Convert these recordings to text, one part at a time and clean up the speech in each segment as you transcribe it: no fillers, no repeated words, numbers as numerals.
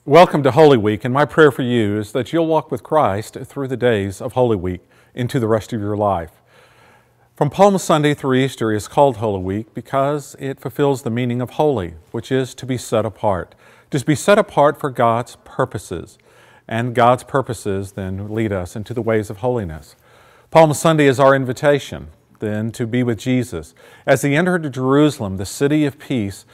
Welcome to Holy Week, and my prayer for you is that you'll walk with Christ through the days of Holy Week into the rest of your life. From Palm Sunday through Easter is called Holy Week because it fulfills the meaning of holy, which is to be set apart. To be set apart for God's purposes, and God's purposes then lead us into the ways of holiness. Palm Sunday is our invitation then to be with Jesus as he entered Jerusalem, the city of peace,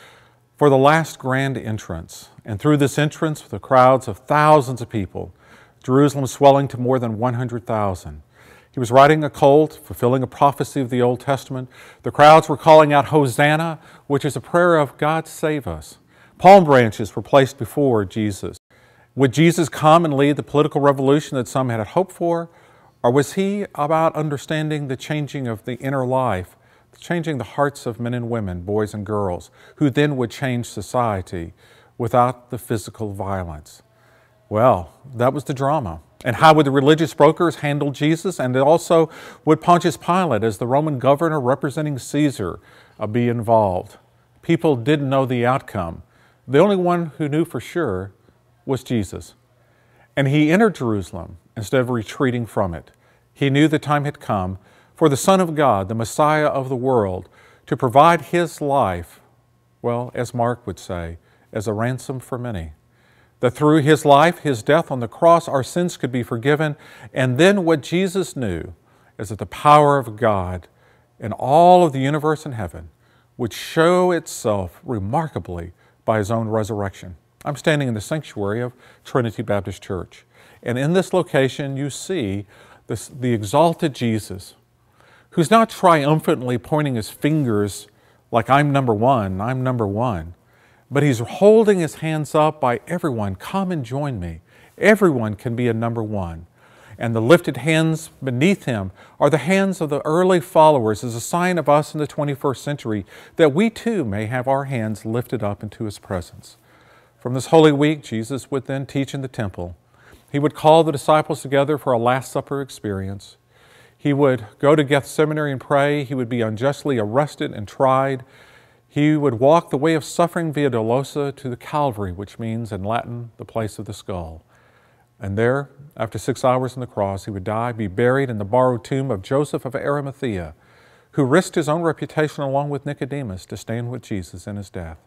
for the last grand entrance. And through this entrance, with the crowds of thousands of people, Jerusalem swelling to more than 100,000. He was riding a colt, fulfilling a prophecy of the Old Testament. The crowds were calling out, "Hosanna," which is a prayer of "God save us." Palm branches were placed before Jesus. Would Jesus come and lead the political revolution that some had hoped for? Or was he about understanding the changing of the inner life, changing the hearts of men and women, boys and girls, who then would change society without the physical violence? Well, that was the drama. And how would the religious brokers handle Jesus? And also, would Pontius Pilate, as the Roman governor representing Caesar, be involved? People didn't know the outcome. The only one who knew for sure was Jesus. And he entered Jerusalem instead of retreating from it. He knew the time had come for the Son of God, the Messiah of the world, to provide his life, well, as Mark would say, as a ransom for many. That through his life, his death on the cross, our sins could be forgiven. And then what Jesus knew is that the power of God and all of the universe in heaven would show itself remarkably by his own resurrection. I'm standing in the sanctuary of Trinity Baptist Church. And in this location, you see the exalted Jesus, who's not triumphantly pointing his fingers like I'm number one, but he's holding his hands up by everyone, come and join me. Everyone can be a number one. And the lifted hands beneath him are the hands of the early followers as a sign of us in the 21st century, that we too may have our hands lifted up into his presence. From this Holy Week, Jesus would then teach in the temple. He would call the disciples together for a Last Supper experience. He would go to Gethsemane and pray. He would be unjustly arrested and tried. He would walk the way of suffering via Dolorosa to the Calvary, which means in Latin, the place of the skull. And there, after 6 hours on the cross, he would die, be buried in the borrowed tomb of Joseph of Arimathea, who risked his own reputation along with Nicodemus to stand with Jesus in his death.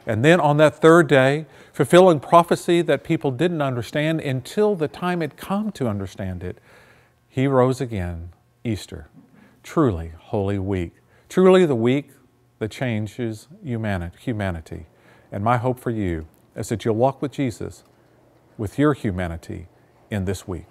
And then on that third day, fulfilling prophecy that people didn't understand until the time had come to understand it, he rose again, Easter. Truly Holy Week. Truly the week that changes humanity. And my hope for you is that you'll walk with Jesus, with your humanity, in this week.